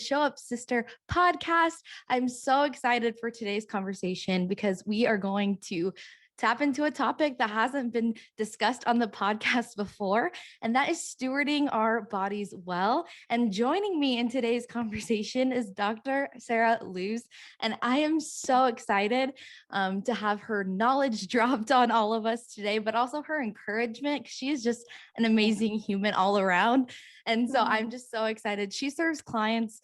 Show Up Sister podcast. I'm so excited for today's conversation because we are going to tap into a topic that hasn't been discussed on the podcast before, and that is stewarding our bodies well. And joining me in today's conversation is Dr. Sarah Luce, and I am so excited to have her knowledge dropped on all of us today, but also her encouragement. She is just an amazing human all around. And so I'm just so excited. She serves clients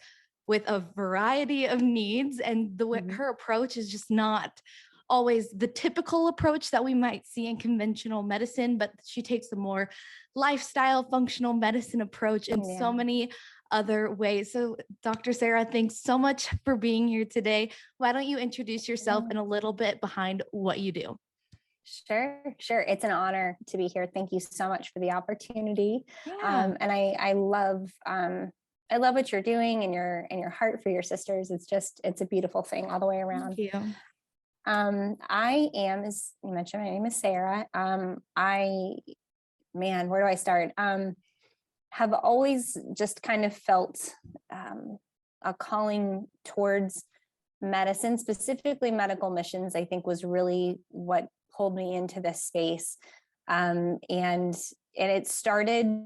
with a variety of needs, and the way her approach is just not always the typical approach that we might see in conventional medicine, but she takes a more lifestyle functional medicine approach in so many other ways. So Dr. Sarah, thanks so much for being here today. Why don't you introduce yourself and a little bit behind what you do? Sure. It's an honor to be here. Thank you so much for the opportunity. And I love what you're doing and your heart for your sisters. It's a beautiful thing all the way around. Thank you. I am, as you mentioned, my name is Sarah. Where do I start? Have always just kind of felt a calling towards medicine, specifically medical missions, I think was really what pulled me into this space. And it started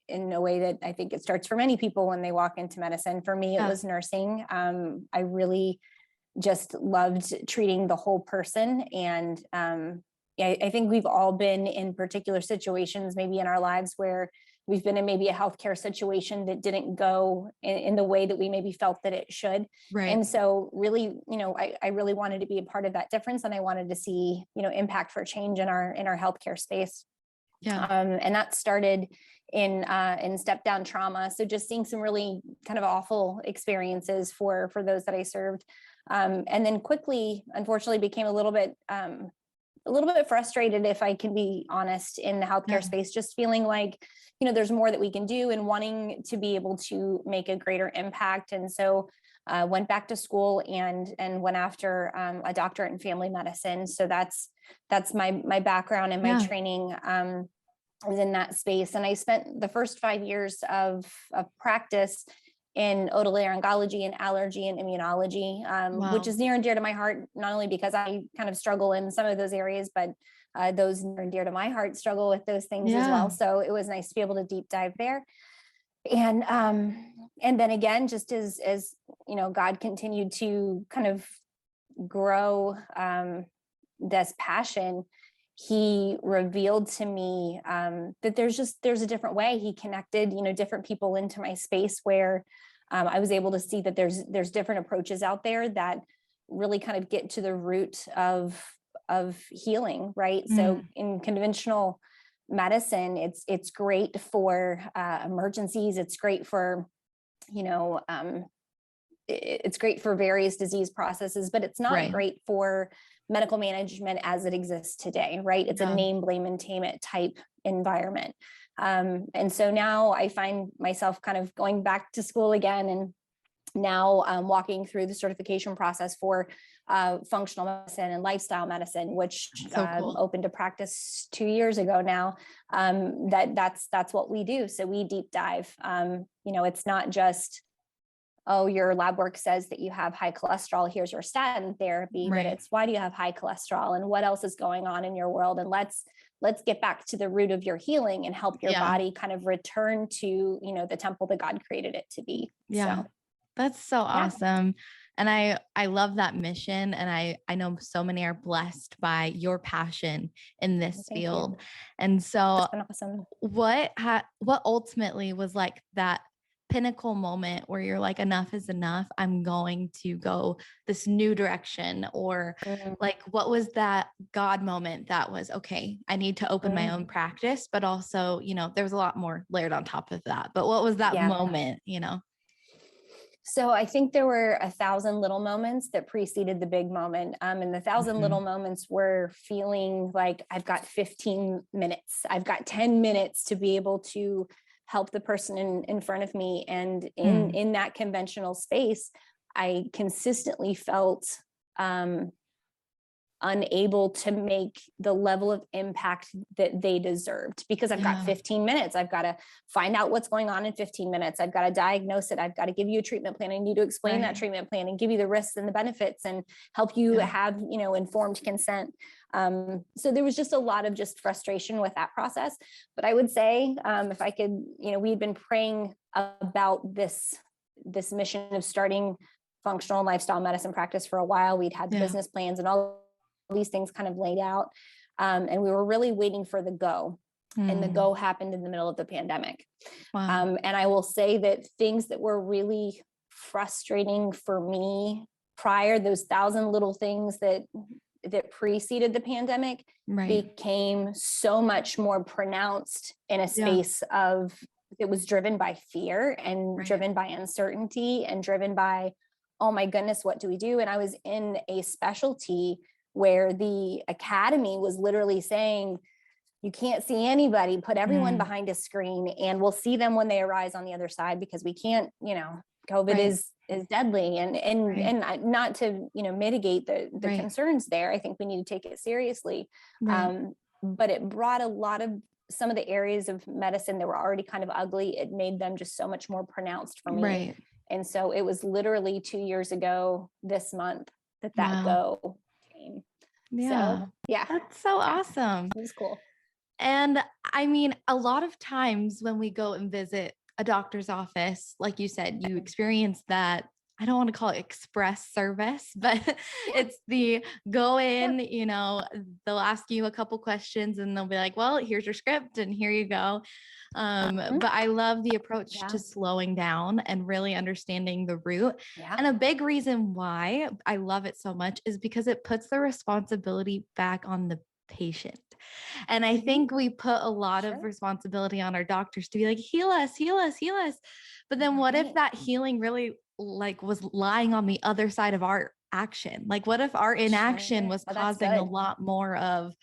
in a way that I think it starts for many people when they walk into medicine. For me, it was nursing. I really just loved treating the whole person. And I think we've all been in particular situations, maybe in our lives, where we've been in maybe a healthcare situation that didn't go in the way that we maybe felt that it should. Right. And so really, I really wanted to be a part of that difference. And I wanted to see, impact for change in our healthcare space. Yeah. And that started in step down trauma. So just seeing some really kind of awful experiences for those that I served. And then quickly, unfortunately, became a little bit frustrated, if I can be honest, in the healthcare space, just feeling like, there's more that we can do and wanting to be able to make a greater impact. And so went back to school and went after a doctorate in family medicine. So that's my background and my training was in that space. And I spent the first 5 years of practice in otolaryngology and allergy and immunology, which is near and dear to my heart, not only because I kind of struggle in some of those areas, but those near and dear to my heart struggle with those things as well. So it was nice to be able to deep dive there. And then again, just as God continued to kind of grow this passion, he revealed to me that there's a different way. He connected, different people into my space where I was able to see that there's different approaches out there that really kind of get to the root of healing, right? So in conventional medicine, it's great for emergencies. It's great for, it's great for various disease processes, but it's not great for medical management as it exists today, right? It's a name, blame, and tame it type environment. And so now I find myself kind of going back to school again, and now walking through the certification process for functional medicine and lifestyle medicine, which opened to practice 2 years ago now. That's what we do. So we deep dive. It's not just, oh, your lab work says that you have high cholesterol, here's your statin therapy, but it's, why do you have high cholesterol and what else is going on in your world? And let's get back to the root of your healing and help your body kind of return to, the temple that God created it to be. Yeah. So, that's so awesome. And I love that mission. And I know so many are blessed by your passion in this field. And so awesome. What ultimately was like that pinnacle moment where you're like, enough is enough, I'm going to go this new direction? Or like, what was that God moment that was, okay, I need to open my own practice, but also, there's a lot more layered on top of that. But what was that moment, So I think there were 1,000 little moments that preceded the big moment. And the 1,000 little moments were feeling like I've got 15 minutes, I've got 10 minutes to be able to help the person in front of me. And in that conventional space, I consistently felt unable to make the level of impact that they deserved, because I've got 15 minutes. I've got to find out what's going on in 15 minutes. I've got to diagnose it. I've got to give you a treatment plan. I need to explain that treatment plan and give you the risks and the benefits and help you have, informed consent. So there was just a lot of just frustration with that process. But I would say, if I could, we'd been praying about this mission of starting functional lifestyle medicine practice for a while. We'd had business plans and all these things kind of laid out. And we were really waiting for the go. And the go happened in the middle of the pandemic. Wow. And I will say that things that were really frustrating for me prior, those 1,000 little things that preceded the pandemic, became so much more pronounced in a space of, it was driven by fear and driven by uncertainty and driven by, oh my goodness, what do we do? And I was in a specialty where the academy was literally saying, you can't see anybody, put everyone behind a screen, and we'll see them when they arise on the other side, because we can't, COVID is deadly, and not to, mitigate the concerns there. I think we need to take it seriously. But it brought a lot of some of the areas of medicine that were already kind of ugly. It made them just so much more pronounced for me. And so it was literally 2 years ago this month that go came. So, That's so awesome. It was cool. And I mean, a lot of times when we go and visit a doctor's office, like you said, you experience that, I don't want to call it express service, but it's the go in, they'll ask you a couple questions and they'll be like, well, here's your script and here you go. But I love the approach to slowing down and really understanding the root. And a big reason why I love it so much is because it puts the responsibility back on the patient. And I think we put a lot of responsibility on our doctors to be like, heal us, heal us, heal us. But then what if that healing really was lying on the other side of our action? Like, what if our inaction was causing a lot more of,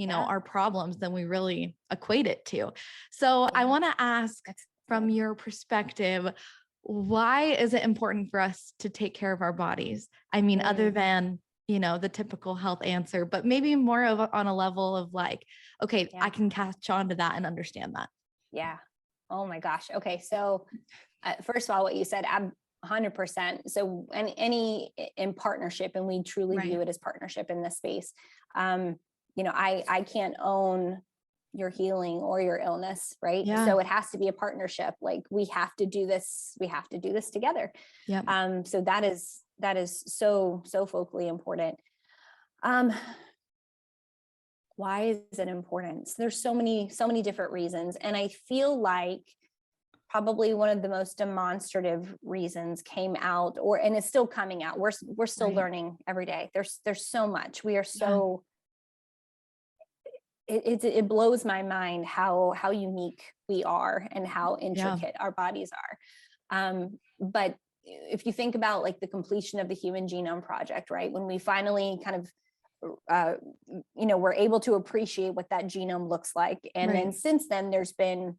our problems than we really equate it to? So I want to ask, from your perspective, why is it important for us to take care of our bodies? I mean, other than the typical health answer, but maybe more of on a level of like, okay, I can catch on to that and understand that. Yeah. Oh my gosh. Okay. So first of all, what you said, 100%. So any in partnership, and we truly view it as partnership in this space. I can't own your healing or your illness, right? So it has to be a partnership. Like, we have to do this. We have to do this together. So that is so focally important. Why is it important? So there's so many different reasons. And I feel like probably one of the most demonstrative reasons came out, and it's still coming out. We're still learning every day. There's so much. We are so, it blows my mind how unique we are and how intricate our bodies are. But if you think about like the completion of the Human Genome Project, right? When we finally kind of, we're able to appreciate what that genome looks like. And then since then, there's been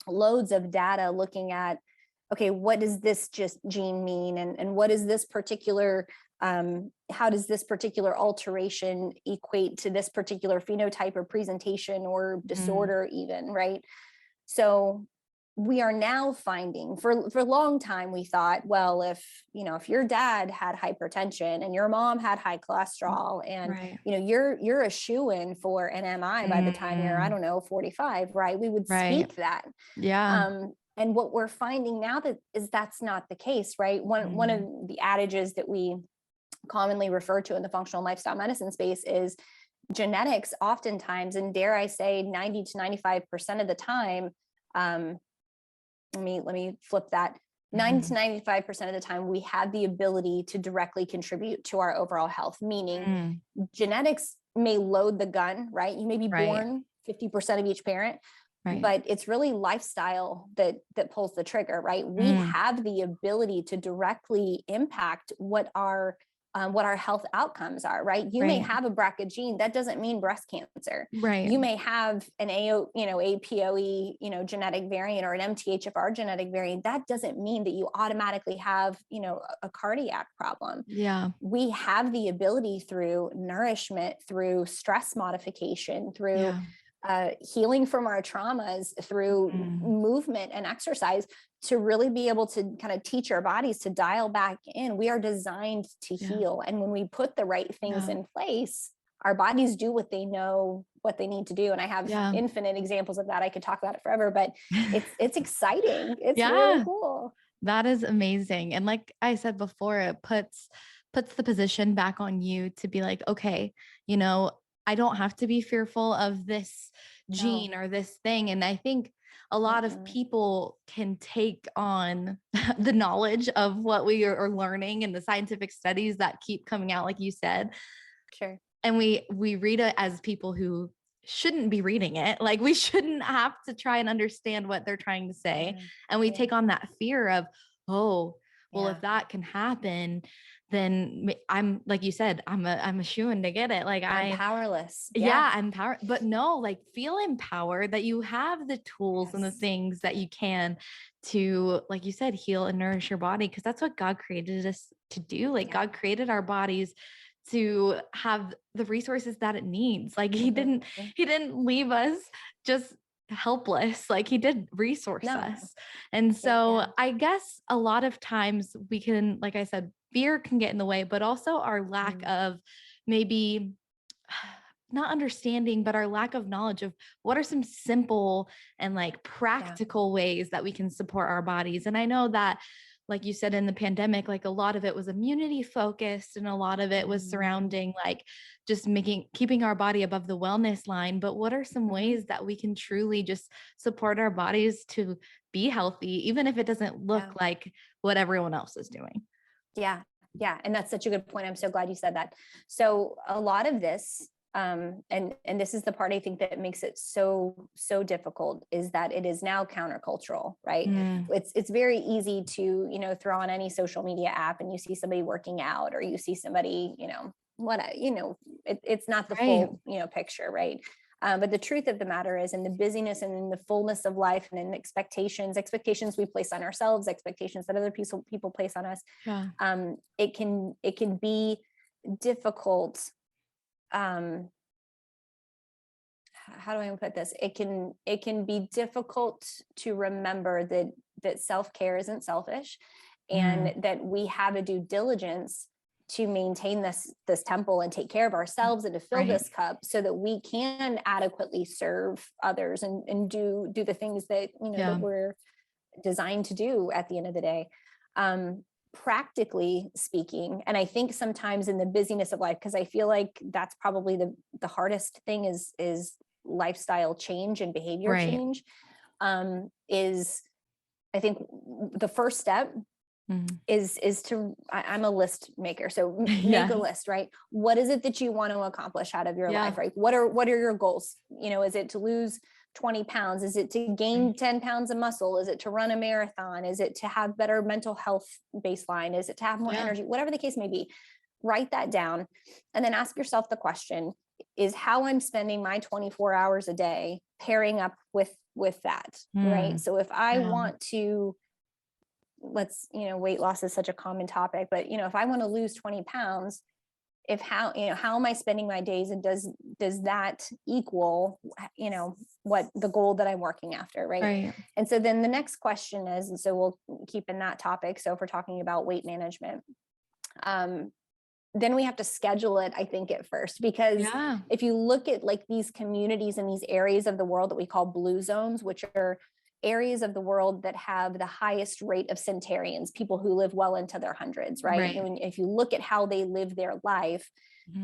loads of data looking at, okay, what does this just gene mean? And what is this particular, how does this particular alteration equate to this particular phenotype or presentation or disorder even, right? So we are now finding, for a long time, we thought, well, if your dad had hypertension and your mom had high cholesterol and, you're a shoo-in for an MI by the time you're, I don't know, 45, right? We would speak that. And what we're finding now that's not the case, right? One of the adages that we commonly refer to in the functional lifestyle medicine space is genetics oftentimes, and dare I say 90 to 95% of the time, let me flip that. 90 to 95% of the time, we have the ability to directly contribute to our overall health, meaning genetics may load the gun, right? You may be born 50% of each parent, but it's really lifestyle that pulls the trigger, right? We have the ability to directly impact what our what our health outcomes are, right? You may have a BRCA gene. That doesn't mean breast cancer. Right. You may have an APOE, genetic variant or an MTHFR genetic variant. That doesn't mean that you automatically have, a cardiac problem. Yeah. We have the ability through nourishment, through stress modification, through healing from our traumas, through movement and exercise, to really be able to kind of teach our bodies to dial back in. We are designed to heal. And when we put the right things in place, our bodies do what they know, what they need to do. And I have infinite examples of that. I could talk about it forever, but it's exciting. It's really cool. That is amazing. And like I said before, it puts the position back on you to be like, okay, I don't have to be fearful of this gene or this thing. And I think a lot of people can take on the knowledge of what we are learning and the scientific studies that keep coming out, like you said. Sure. And we read it as people who shouldn't be reading it. Like, we shouldn't have to try and understand what they're trying to say. And we take on that fear of, if that can happen, then I'm, like you said, I'm a shoo-in to get it. Like, I'm powerless. I'm power, but no, like, feel empowered that you have the tools and the things that you can to, like you said, heal and nourish your body. Cause that's what God created us to do. Like, God created our bodies to have the resources that it needs. Like, he didn't leave us just helpless. Like, he did resource us. And so I guess a lot of times we can, like I said, fear can get in the way, but also our lack of maybe not understanding, but our lack of knowledge of what are some simple and like practical ways that we can support our bodies. And I know that, like you said, in the pandemic, like, a lot of it was immunity focused and a lot of it was surrounding like just keeping our body above the wellness line. But what are some ways that we can truly just support our bodies to be healthy, even if it doesn't look like what everyone else is doing? Yeah. And that's such a good point. I'm so glad you said that. So a lot of this, and this is the part I think that makes it so difficult, is that it is now countercultural, right? It's very easy to, throw on any social media app and you see somebody working out, or you see somebody, it's not the full, picture, right? But the truth of the matter is, in the busyness and in the fullness of life and in expectations we place on ourselves, expectations that other people place on us, it can be difficult. How do I put this? It can be difficult to remember that self-care isn't selfish, and that we have a due diligence to maintain this temple and take care of ourselves and to fill this cup so that we can adequately serve others and do the things that, that we're designed to do at the end of the day. Practically speaking, and I think sometimes in the busyness of life, because I feel like that's probably the hardest thing is lifestyle change and behavior change, is, I think the first step is to, I'm a list maker. So make a list, right? What is it that you want to accomplish out of your life, right? What are your goals? Is it to lose 20 pounds? Is it to gain 10 pounds of muscle? Is it to run a marathon? Is it to have better mental health baseline? Is it to have more energy? Whatever the case may be, write that down and then ask yourself the question, is how I'm spending my 24 hours a day pairing up with that, right? So if I want to, weight loss is such a common topic, but if I want to lose 20 pounds, how am I spending my days, and does that equal, what the goal that I'm working after, right? And so then the next question is, and so we'll keep in that topic. So if we're talking about weight management, then we have to schedule it, I think, at first, because if you look at like these communities in these areas of the world that we call blue zones, which are areas of the world that have the highest rate of centenarians, people who live well into their hundreds, right? And if you look at how they live their life,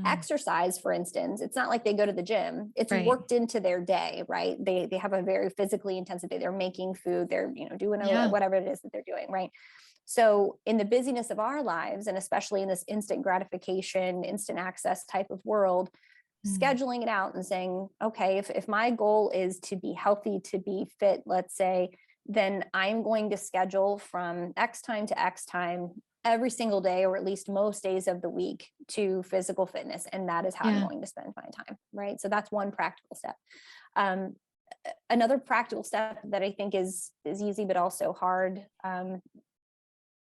exercise, for instance, it's not like they go to the gym. It's worked into their day, right? They have a very physically intensive day. They're making food, they're, doing whatever it is that they're doing, right? So in the busyness of our lives, and especially in this instant gratification, instant access type of world, scheduling it out and saying, okay, if my goal is to be healthy, to be fit, let's say, then I'm going to schedule from X time to X time every single day, or at least most days of the week, to physical fitness. And that is how I'm going to spend my time. Right. So that's one practical step. Another practical step that I think is easy, but also hard,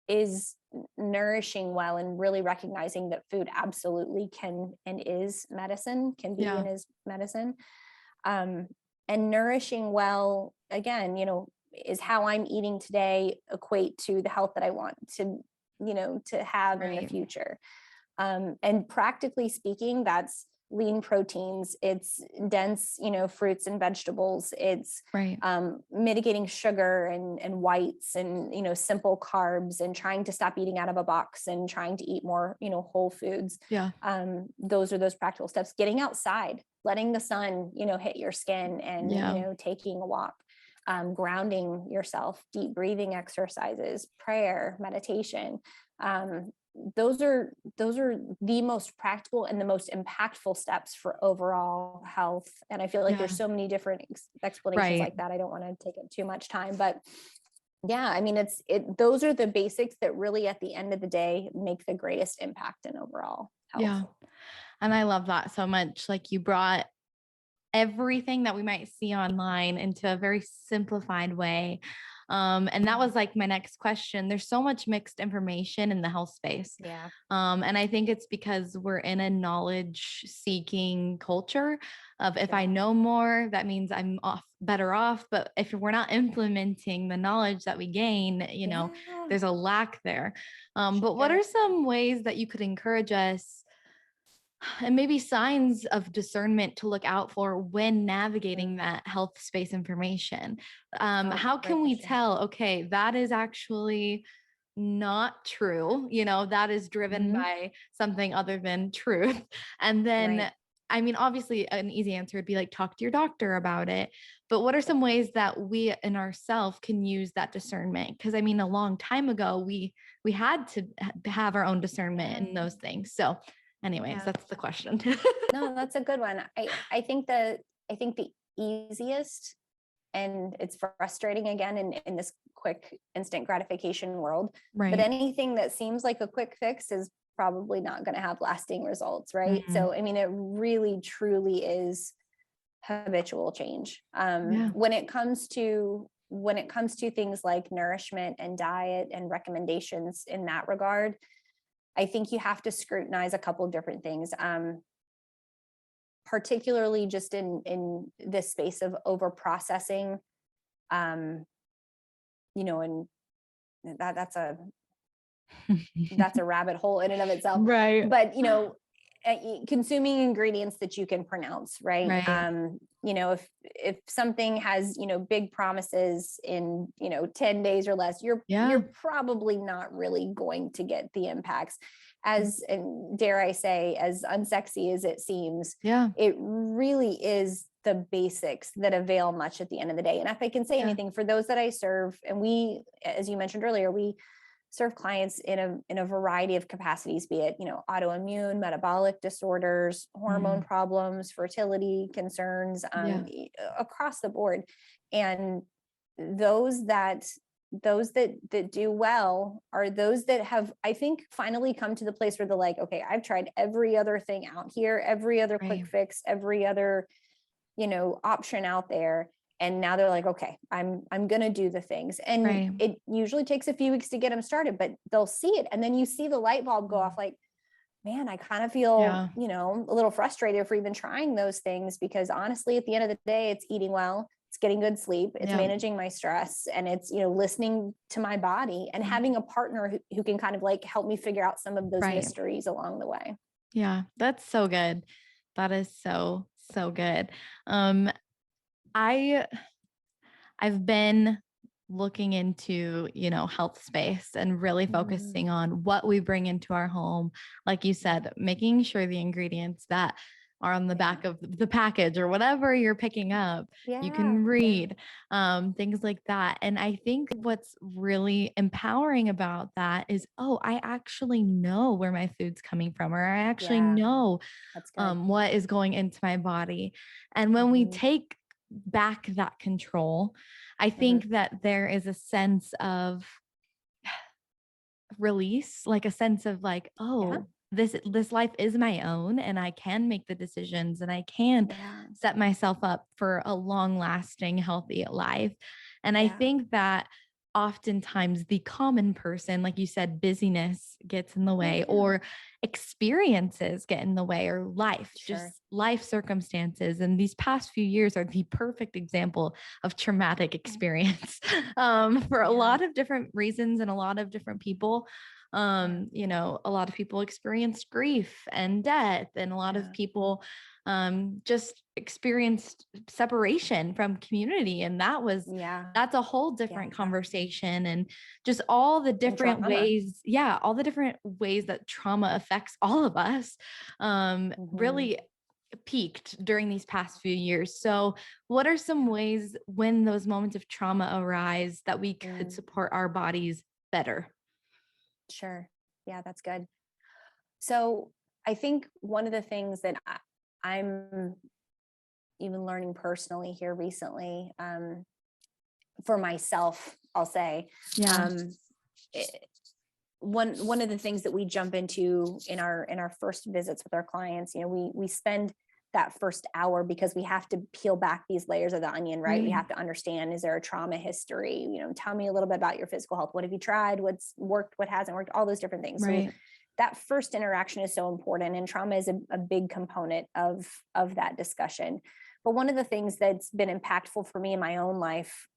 is nourishing well, and really recognizing that food absolutely can and is medicine, can be and is medicine. And nourishing well, again, is how I'm eating today equate to the health that I want to, to have in the future. And practically speaking, that's lean proteins, it's dense, fruits and vegetables, it's mitigating sugar and whites, and, simple carbs, and trying to stop eating out of a box and trying to eat more, whole foods. Those are those practical steps. Getting outside, letting the sun, hit your skin, and, taking a walk. Grounding yourself, deep breathing exercises, prayer, meditation. Those are the most practical and the most impactful steps for overall health. And I feel like there's so many different explanations like that. I don't want to take up too much time, but yeah, I mean, those are the basics that really at the end of the day make the greatest impact in overall health. Yeah. And I love that so much. Like, you brought everything that we might see online into a very simplified way. And that was like my next question. There's so much mixed information in the health space. And I think it's because we're in a knowledge seeking culture of, if I know more, that means I'm better off. But if we're not implementing the knowledge that we gain, there's a lack there. But what are some ways that you could encourage us, and maybe signs of discernment, to look out for when navigating that health space information? How can we tell, okay, that is actually not true, that is driven by something other than truth? And then, I mean, obviously an easy answer would be like, talk to your doctor about it. But what are some ways that we in ourselves can use that discernment? Because I mean, a long time ago, we had to have our own discernment in those things. So anyways, that's the question. No, that's a good one. I think the easiest, and it's frustrating again in this quick instant gratification world, but anything that seems like a quick fix is probably not going to have lasting results. Right. So, I mean, it really, truly is habitual change. When it comes to things like nourishment and diet and recommendations in that regard, I think you have to scrutinize a couple of different things, particularly just in this space of over processing, and that's a rabbit hole in and of itself. But, consuming ingredients that you can pronounce, right? If something has, big promises in, 10 days or less, you're probably not really going to get the impacts, and dare I say, as unsexy as it seems. It really is the basics that avail much at the end of the day. And if I can say anything, for those that I serve, and we, as you mentioned earlier, we serve clients in a variety of capacities, be it, autoimmune, metabolic disorders, hormone problems, fertility concerns, across the board. And those that do well are those that have, I think, finally come to the place where they're like, okay, I've tried every other thing out here, every other quick fix, every other, option out there. And now they're like, okay, I'm going to do the things. And it usually takes a few weeks to get them started, but they'll see it. And then you see the light bulb go off, like, man, I kind of feel, a little frustrated for even trying those things, because honestly, at the end of the day, it's eating well, it's getting good sleep, it's managing my stress, and it's, listening to my body, and having a partner who can kind of like help me figure out some of those mysteries along the way. Yeah, that's so good. That is so good. I've been looking into, health space and really focusing on what we bring into our home. Like you said, making sure the ingredients that are on the back of the package or whatever you're picking up, you can read, things like that. And I think what's really empowering about that is, I actually know where my food's coming from, or I actually know what is going into my body. And when we take back that control, I think that there is a sense of release, like a sense of like, Yeah. oh, this life is my own and I can make the decisions and I can Yeah. set myself up for a long lasting healthy life. And I Yeah. think that oftentimes the common person, like you said, busyness gets in the Oh, way, yeah. or experiences get in the way, or life, Sure. just life circumstances. And these past few years are the perfect example of traumatic experience for a Yeah. lot of different reasons and a lot of different people. Yeah. You know, a lot of people experienced grief and death, and a lot of Yeah. people just experienced separation from community. And Yeah. that's a whole Yeah. different conversation. And just all the And different trauma. ways, all the different ways that trauma affects all of us, Mhm. really peaked during these past few years. So, what are some ways when those moments of trauma arise that we could Mm, support our bodies better? sure. Yeah, that's good. So I think one of the things that I'm even learning personally here recently, for myself, I'll say, Yeah. um, it- one of the things that we jump into in our first visits with our clients, we spend that first hour because we have to peel back these layers of the onion, right? We Right. have to understand, is there a trauma history? Tell me a little bit about your physical health. What have you tried? What's worked? What hasn't worked? All those different things. So Right. that first interaction is so important, and trauma is a big component of that discussion. But one of the things that's been impactful for me in my own life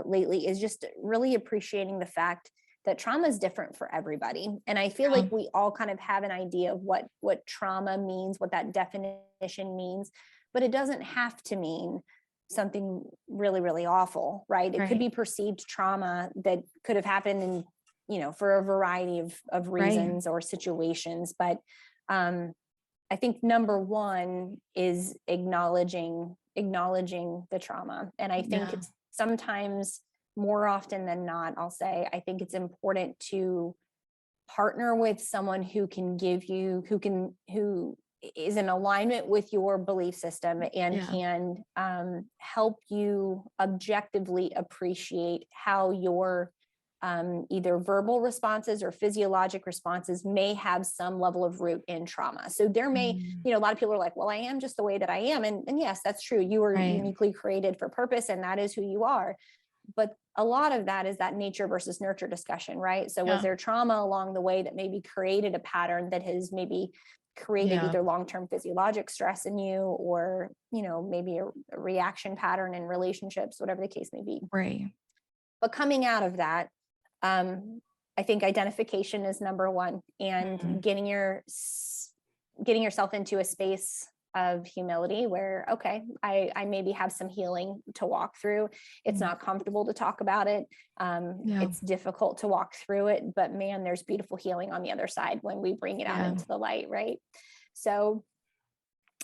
lately is just really appreciating the fact that trauma is different for everybody. And I feel Yeah. like we all kind of have an idea of what trauma means, what that definition means, but it doesn't have to mean something really, really awful, right? It could Right. be perceived trauma that could have happened in, for a variety of Right. reasons or situations. But I think number one is acknowledging the trauma. And I think Yeah. sometimes, more often than not, I'll say, I think it's important to partner with someone who can give you, who is in alignment with your belief system and Yeah. can help you objectively appreciate how your either verbal responses or physiologic responses may have some level of root in trauma. So there may, Mm. a lot of people are like, well, I am just the way that I am. And yes, that's true. You were Right. uniquely created for purpose, and that is who you are. But a lot of that is that nature versus nurture discussion, right? So was Yeah. there trauma along the way that maybe created a pattern that has maybe created Yeah. either long-term physiologic stress in you, or, maybe a reaction pattern in relationships, whatever the case may be. Right. But coming out of that, I think identification is number one, and Mm. getting yourself into a space of humility where, okay, I maybe have some healing to walk through. It's Mm. not comfortable to talk about it. Yeah. It's difficult to walk through it, but man, there's beautiful healing on the other side when we bring it out Yeah. into the light, right? So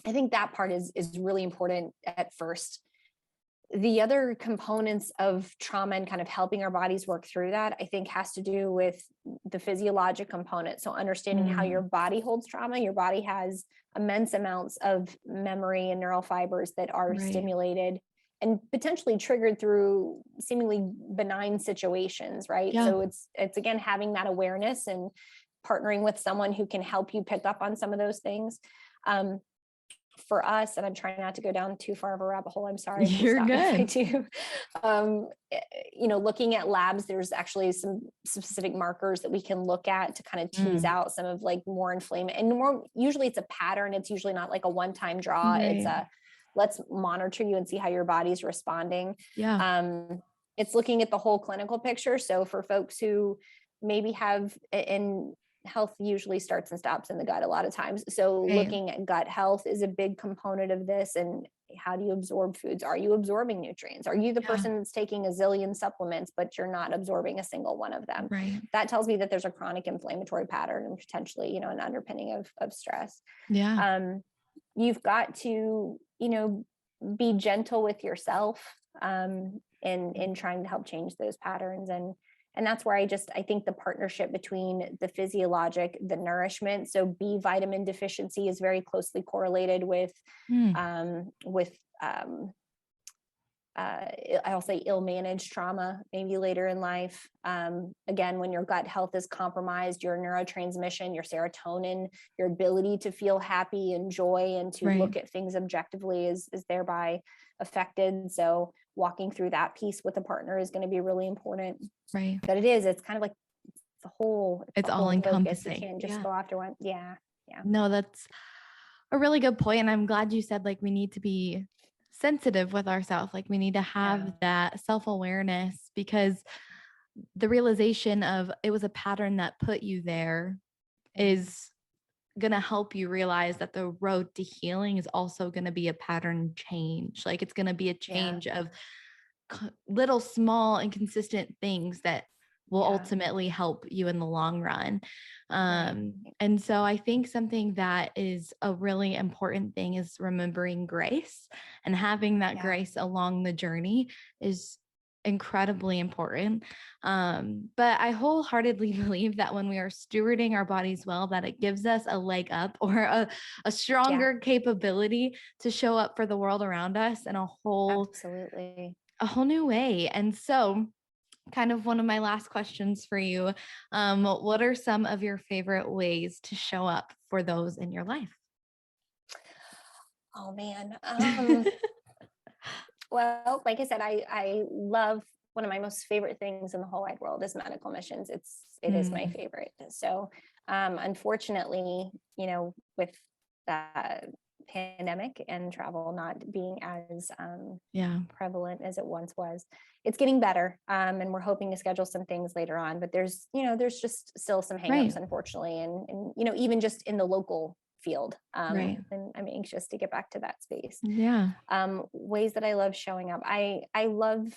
I think that part is really important at first. The other components of trauma and kind of helping our bodies work through that, I think, has to do with the physiologic component. So understanding how your Mm. body holds trauma. Your body has immense amounts of memory and neural fibers that are Right. stimulated and potentially triggered through seemingly benign situations, right? Yeah. So it's again having that awareness and partnering with someone who can help you pick up on some of those things. For us, and I'm trying not to go down too far of a rabbit hole, I'm sorry, please You're stop me if I good. do. Looking at labs, there's actually some specific markers that we can look at to kind of tease Mm. out some of like more inflammation, and more usually it's a pattern. It's usually not like a one-time draw. It's Right. a, let's monitor you and see how your body's responding. Yeah. It's looking at the whole clinical picture. So for folks who maybe have, and health usually starts and stops in the gut a lot of times. So Right. looking at gut health is a big component of this. And how do you absorb foods? Are you absorbing nutrients? Are you the Yeah. person that's taking a zillion supplements, but you're not absorbing a single one of them? Right. That tells me that there's a chronic inflammatory pattern and potentially, an underpinning of stress. Yeah. You've got to, be gentle with yourself in trying to help change those patterns. And that's where I think the partnership between the physiologic, the nourishment. So B vitamin deficiency is very closely correlated with Mm. um, I'll say ill-managed trauma, maybe later in life. Again, when your gut health is compromised, your neurotransmission, your serotonin, your ability to feel happy and joy and to look at things objectively is thereby affected. So walking through that piece with a partner is going to be really important. Right. But it's kind of like it's all encompassing. You can't just go after one. Yeah. No, that's a really good point. And I'm glad you said, like, we need to be sensitive with ourselves. Like, we need to have that self-awareness, because the realization of it was a pattern that put you there is going to help you realize that the road to healing is also going to be a pattern change. Like, it's going to be a change of little small and consistent things that will ultimately help you in the long run. And so I think something that is a really important thing is remembering grace, and having that grace along the journey is incredibly important. But I wholeheartedly believe that when we are stewarding our bodies well, that it gives us a leg up, or a stronger capability to show up for the world around us in a whole new way. And so, kind of one of my last questions for you, what are some of your favorite ways to show up for those in your life? Oh man. Well, like I said, I love, one of my most favorite things in the whole wide world is medical missions. It is my favorite. So, unfortunately, with the pandemic and travel not being as prevalent as it once was, it's getting better. And we're hoping to schedule some things later on, but there's just still some hangups, unfortunately. And, even just in the local field. And I'm anxious to get back to that space. Ways that I love showing up. I love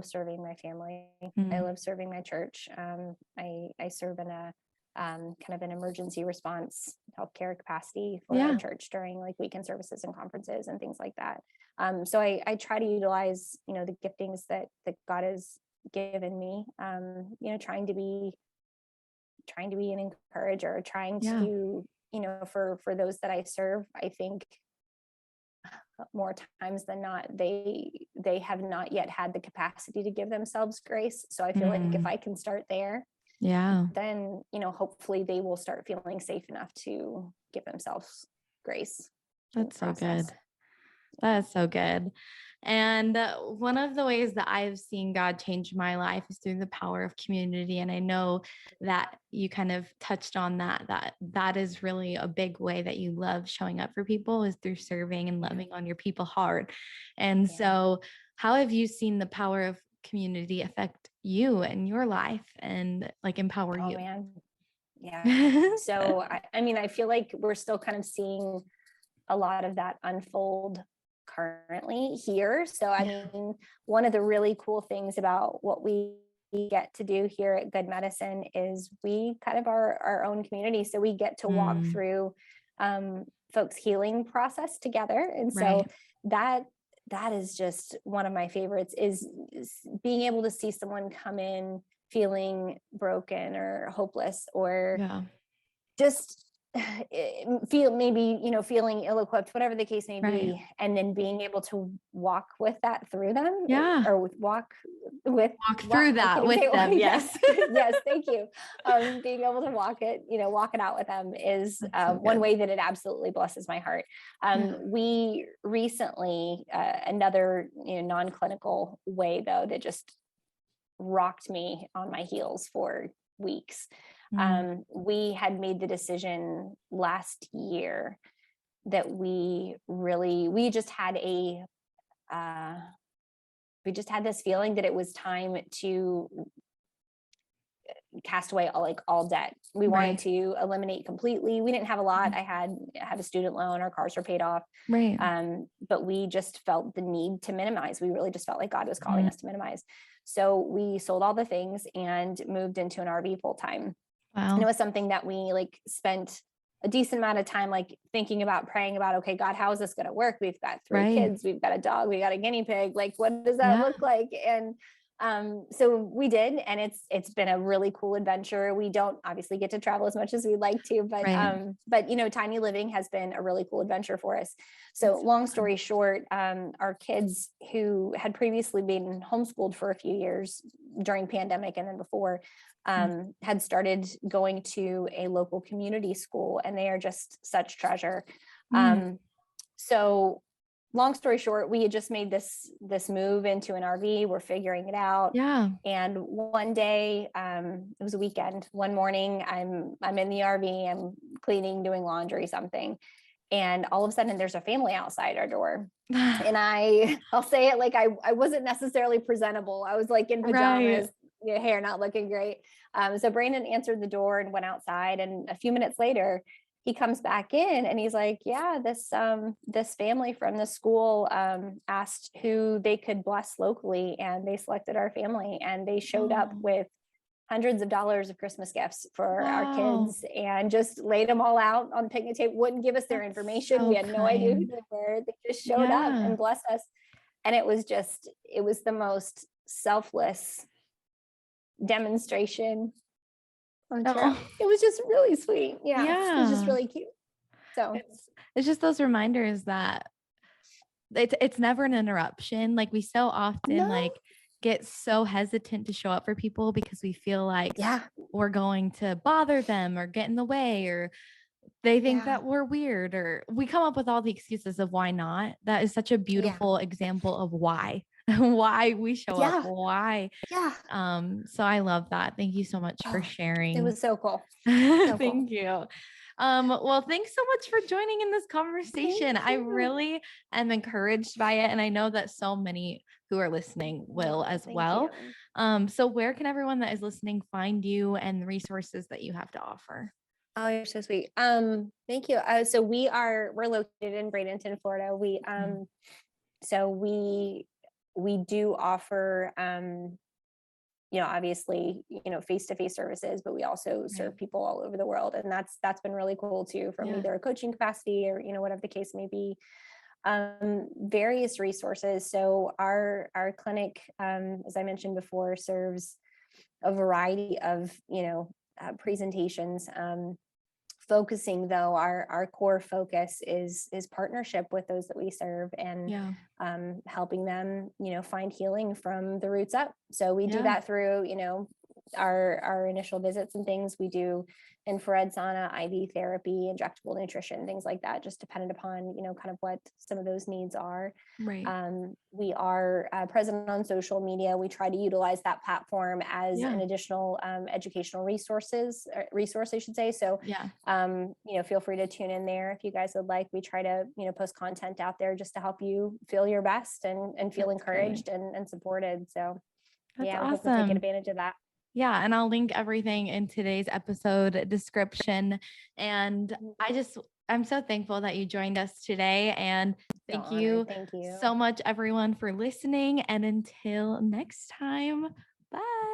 serving my family. I love serving my church. I serve in a kind of an emergency response healthcare capacity for our church during like weekend services and conferences and things like that. So I try to utilize, the giftings that God has given me, trying to be an encourager, trying to, for those that I serve. I think more times than not, they have not yet had the capacity to give themselves grace. So I feel like if I can start there, then, hopefully they will start feeling safe enough to give themselves grace. That's so good. That is so good. And one of the ways that I've seen God change my life is through the power of community. And I know that you kind of touched on that is really a big way that you love showing up for people, is through serving and loving on your people hard. And so how have you seen the power of community affect you and your life and like empower you? Man. Yeah. So, I feel like we're still kind of seeing a lot of that unfold currently here. So, one of the really cool things about what we get to do here at Good Medicine is we kind of are our own community. So we get to walk through folks' healing process together. And so that is just one of my favorites, is being able to see someone come in feeling broken or hopeless, or just feeling ill-equipped, whatever the case may be, and then being able to walk with that through them, or walk through that with them. Yes. Yes. Thank you. Being able to walk it out with them is one way that it absolutely blesses my heart. We recently, another non-clinical way though, that just rocked me on my heels for weeks. We had made the decision last year that we just had this feeling that it was time to cast away all debt. We wanted to eliminate completely. We didn't have a lot. I had a student loan, our cars were paid off. But we just felt the need to minimize. We really just felt like God was calling us to minimize. So we sold all the things and moved into an RV full time. And it was something that we spent a decent amount of time thinking about, praying about, okay, God, how is this going to work? We've got 3 kids, we've got a dog, we got a guinea pig. What does that look like? And So we did, and it's been a really cool adventure. We don't obviously get to travel as much as we'd like to, but tiny living has been a really cool adventure for us. So long story short, our kids who had previously been homeschooled for a few years during pandemic and then before, had started going to a local community school, and they are just such treasure. So long story short, we had just made this move into an RV. We're figuring it out. Yeah. And one day, it was a weekend. One morning, I'm in the RV. I'm cleaning, doing laundry, something, and all of a sudden, there's a family outside our door. And I'll say it like I wasn't necessarily presentable. I was like in pajamas, hair not looking great. So Brandon answered the door and went outside. And a few minutes later, he comes back in and he's like, yeah, this family from the school asked who they could bless locally, and they selected our family, and they showed up with hundreds of dollars of Christmas gifts for our kids, and just laid them all out on the picnic table, wouldn't give us their information. We had no idea who they were. They just showed up and blessed us. And it was the most selfless demonstration. It was just really sweet. Yeah. It was just really cute. So it's just those reminders that it's never an interruption. Like, we so often get so hesitant to show up for people because we feel like we're going to bother them or get in the way, or they think that we're weird, or we come up with all the excuses of why not. That is such a beautiful example of why we show up. Why. So I love that. Thank you so much for sharing. It was so cool. Thank you. Well, thanks so much for joining in this conversation. I really am encouraged by it, and I know that so many who are listening will as well. So where can everyone that is listening find you and the resources that you have to offer? Oh, you're so sweet. Thank you. So we're located in Bradenton, Florida. So we do offer, obviously, face-to-face services, but we also serve people all over the world. And that's been really cool too, from either a coaching capacity or, whatever the case may be. Various resources. So our clinic, as I mentioned before, serves a variety of, presentations. Focusing though, our core focus is partnership with those that we serve, and helping them, find healing from the roots up. So we do that through, our initial visits and things. We do infrared sauna, IV therapy, injectable nutrition, things like that, just dependent upon, kind of what some of those needs are. Right. We are present on social media. We try to utilize that platform as an additional educational resource, I should say. So, feel free to tune in there if you guys would like. We try to, post content out there just to help you feel your best and feel encouraged and supported. So That's we awesome. hope to take advantage of that. Yeah. And I'll link everything in today's episode description. And I'm so thankful that you joined us today. And thank you so much, everyone, for listening. And until next time, bye.